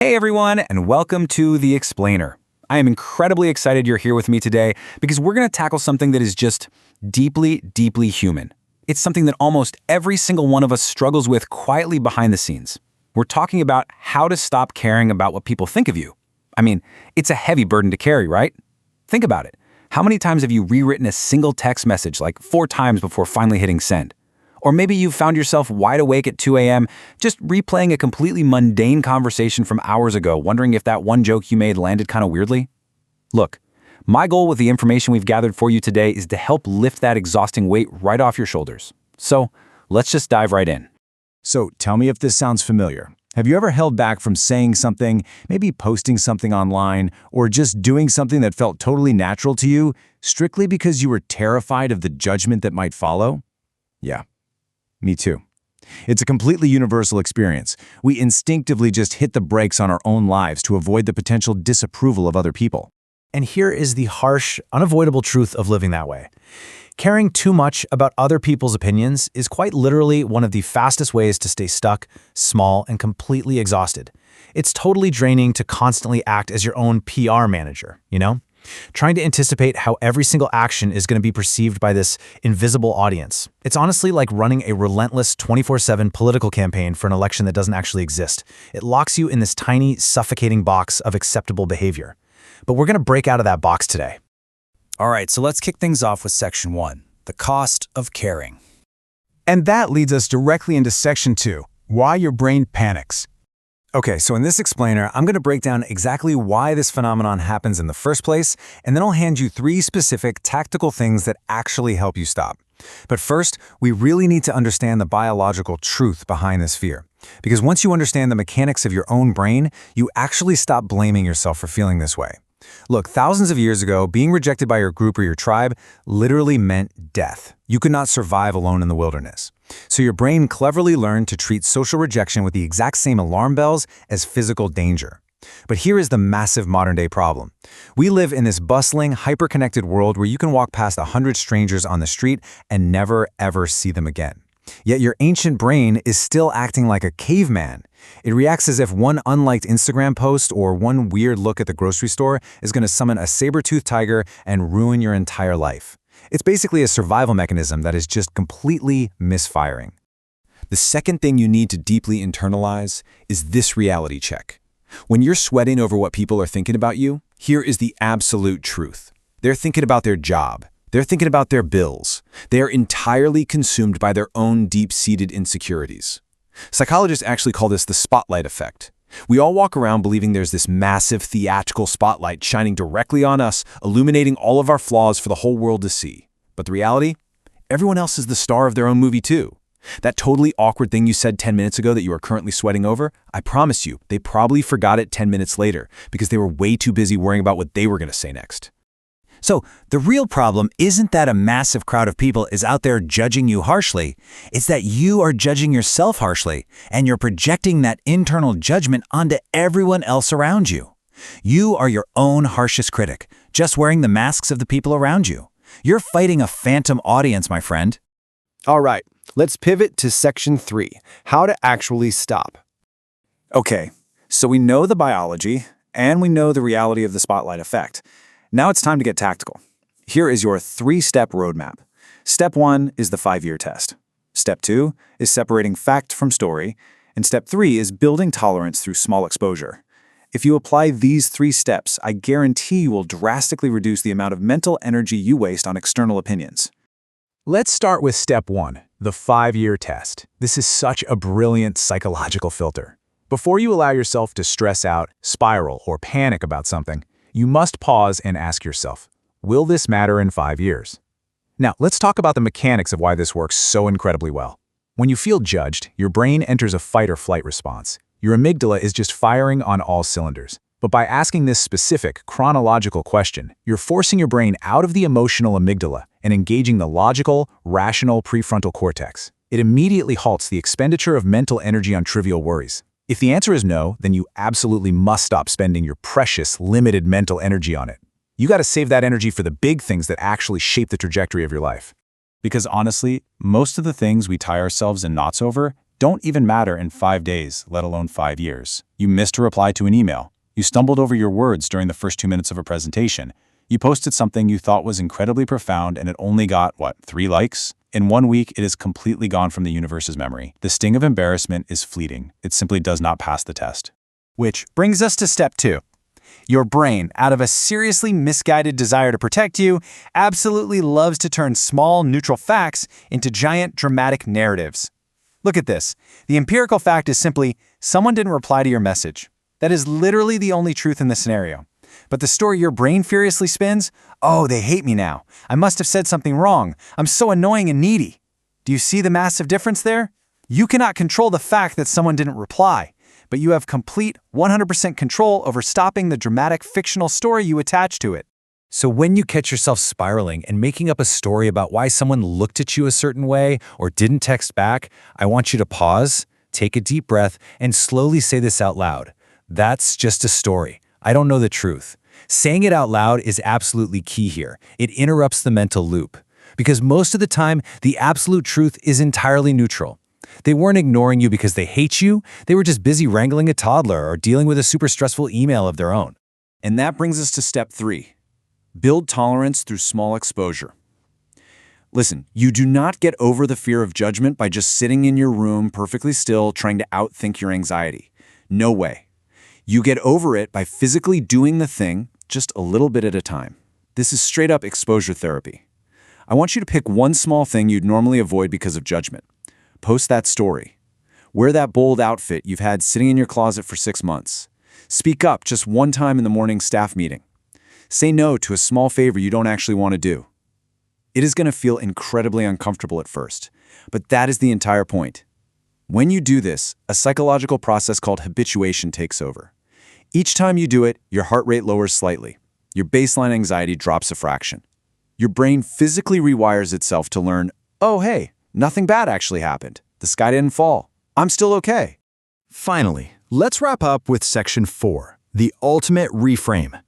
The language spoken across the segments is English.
Hey everyone, and welcome to The Explainer. I am incredibly excited you're here with me today because we're going to tackle something that is just deeply, deeply human. It's something that almost every single one of us struggles with quietly behind the scenes. We're talking about how to stop caring about what people think of you. I mean, it's a heavy burden to carry, right? Think about it. How many times have you rewritten a single text message like 4 times before finally hitting send? Or maybe you found yourself wide awake at 2 a.m. just replaying a completely mundane conversation from hours ago, wondering if that one joke you made landed kind of weirdly. Look, my goal with the information we've gathered for you today is to help lift that exhausting weight right off your shoulders. So let's just dive right in. So tell me if this sounds familiar. Have you ever held back from saying something, maybe posting something online, or just doing something that felt totally natural to you, strictly because you were terrified of the judgment that might follow? Yeah. Me too. It's a completely universal experience. We instinctively just hit the brakes on our own lives to avoid the potential disapproval of other people. And here is the harsh, unavoidable truth of living that way. Caring too much about other people's opinions is quite literally one of the fastest ways to stay stuck, small, and completely exhausted. It's totally draining to constantly act as your own PR manager, Trying to anticipate how every single action is going to be perceived by this invisible audience. It's honestly like running a relentless 24/7 political campaign for an election that doesn't actually exist. It locks you in this tiny, suffocating box of acceptable behavior. But we're going to break out of that box today. All right, so let's kick things off with Section 1, the cost of caring. And that leads us directly into Section 2, why your brain panics. Okay, so in this explainer, I'm going to break down exactly why this phenomenon happens in the first place, and then I'll hand you 3 specific tactical things that actually help you stop. But first, we really need to understand the biological truth behind this fear. Because once you understand the mechanics of your own brain, you actually stop blaming yourself for feeling this way. Look, thousands of years ago, being rejected by your group or your tribe literally meant death. You could not survive alone in the wilderness. So your brain cleverly learned to treat social rejection with the exact same alarm bells as physical danger. But here is the massive modern-day problem. We live in this bustling, hyper-connected world where you can walk past 100 strangers on the street and never, ever see them again. Yet your ancient brain is still acting like a caveman. It reacts as if one unliked Instagram post or one weird look at the grocery store is going to summon a saber-toothed tiger and ruin your entire life. It's basically a survival mechanism that is just completely misfiring. The second thing you need to deeply internalize is this reality check. When you're sweating over what people are thinking about you, here is the absolute truth. They're thinking about their job. They're thinking about their bills. They are entirely consumed by their own deep-seated insecurities. Psychologists actually call this the spotlight effect. We all walk around believing there's this massive theatrical spotlight shining directly on us, illuminating all of our flaws for the whole world to see. But the reality? Everyone else is the star of their own movie too. That totally awkward thing you said 10 minutes ago that you are currently sweating over, I promise you, they probably forgot it 10 minutes later because they were way too busy worrying about what they were going to say next. So the real problem isn't that a massive crowd of people is out there judging you harshly. It's that you are judging yourself harshly, and you're projecting that internal judgment onto everyone else around you. You are your own harshest critic, just wearing the masks of the people around you. You're fighting a phantom audience, my friend. All right, let's pivot to Section 3, how to actually stop. Okay, so we know the biology, and we know the reality of the spotlight effect. Now it's time to get tactical. Here is your 3-step roadmap. Step 1 is the 5-year test. Step 2 is separating fact from story. And step 3 is building tolerance through small exposure. If you apply these 3 steps, I guarantee you will drastically reduce the amount of mental energy you waste on external opinions. Let's start with Step 1, the 5-year test. This is such a brilliant psychological filter. Before you allow yourself to stress out, spiral, or panic about something, you must pause and ask yourself, will this matter in 5 years? Now, let's talk about the mechanics of why this works so incredibly well. When you feel judged, your brain enters a fight or flight response. Your amygdala is just firing on all cylinders. But by asking this specific, chronological question, you're forcing your brain out of the emotional amygdala and engaging the logical, rational prefrontal cortex. It immediately halts the expenditure of mental energy on trivial worries. If the answer is no, then you absolutely must stop spending your precious, limited mental energy on it. You got to save that energy for the big things that actually shape the trajectory of your life. Because honestly, most of the things we tie ourselves in knots over don't even matter in 5 days, let alone 5 years. You missed a reply to an email. You stumbled over your words during the first 2 minutes of a presentation. You posted something you thought was incredibly profound and it only got, 3 likes? In 1 week, it is completely gone from the universe's memory. The sting of embarrassment is fleeting. It simply does not pass the test. Which brings us to step 2. Your brain, out of a seriously misguided desire to protect you, absolutely loves to turn small, neutral facts into giant, dramatic narratives. Look at this. The empirical fact is simply, someone didn't reply to your message. That is literally the only truth in the scenario. But the story your brain furiously spins, oh, they hate me now. I must have said something wrong. I'm so annoying and needy. Do you see the massive difference there? You cannot control the fact that someone didn't reply, but you have complete 100% control over stopping the dramatic fictional story you attach to it. So when you catch yourself spiraling and making up a story about why someone looked at you a certain way or didn't text back, I want you to pause, take a deep breath, and slowly say this out loud. That's just a story. I don't know the truth. Saying it out loud is absolutely key here. It interrupts the mental loop. Because most of the time, the absolute truth is entirely neutral. They weren't ignoring you because they hate you. They were just busy wrangling a toddler or dealing with a super stressful email of their own. And that brings us to step 3. Build tolerance through small exposure. Listen, you do not get over the fear of judgment by just sitting in your room perfectly still trying to outthink your anxiety. No way. You get over it by physically doing the thing just a little bit at a time. This is straight up exposure therapy. I want you to pick one small thing you'd normally avoid because of judgment. Post that story. Wear that bold outfit you've had sitting in your closet for 6 months. Speak up just one time in the morning staff meeting. Say no to a small favor you don't actually want to do. It is going to feel incredibly uncomfortable at first, but that is the entire point. When you do this, a psychological process called habituation takes over. Each time you do it, your heart rate lowers slightly. Your baseline anxiety drops a fraction. Your brain physically rewires itself to learn, oh hey, nothing bad actually happened. The sky didn't fall. I'm still okay. Finally, let's wrap up with section 4, the ultimate reframe.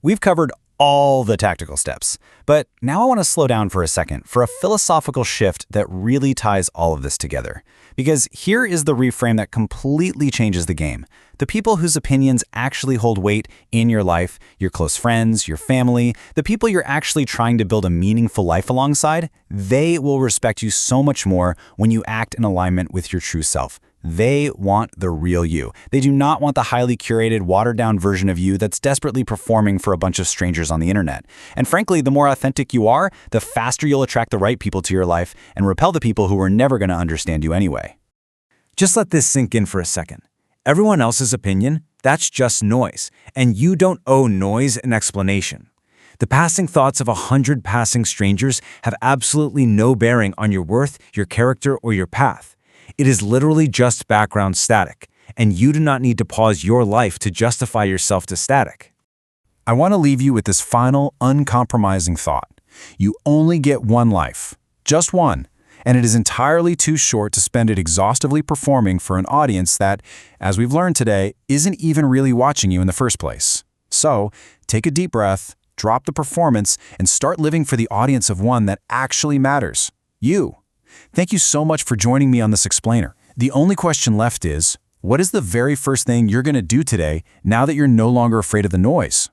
We've covered all the tactical steps, but now I want to slow down for a second for a philosophical shift that really ties all of this together. Because here is the reframe that completely changes the game. The people whose opinions actually hold weight in your life, your close friends, your family, the people you're actually trying to build a meaningful life alongside, they will respect you so much more when you act in alignment with your true self. They want the real you. They do not want the highly curated, watered-down version of you that's desperately performing for a bunch of strangers on the internet. And frankly, the more authentic you are, the faster you'll attract the right people to your life and repel the people who are never going to understand you anyway. Just let this sink in for a second. Everyone else's opinion, that's just noise, and you don't owe noise an explanation. The passing thoughts of 100 passing strangers have absolutely no bearing on your worth, your character, or your path. It is literally just background static, and you do not need to pause your life to justify yourself to static. I want to leave you with this final, uncompromising thought. You only get one life, just one, and it is entirely too short to spend it exhaustively performing for an audience that, as we've learned today, isn't even really watching you in the first place. So, take a deep breath, drop the performance, and start living for the audience of one that actually matters, you. Thank you so much for joining me on this explainer. The only question left is, what is the very first thing you're going to do today now that you're no longer afraid of the noise?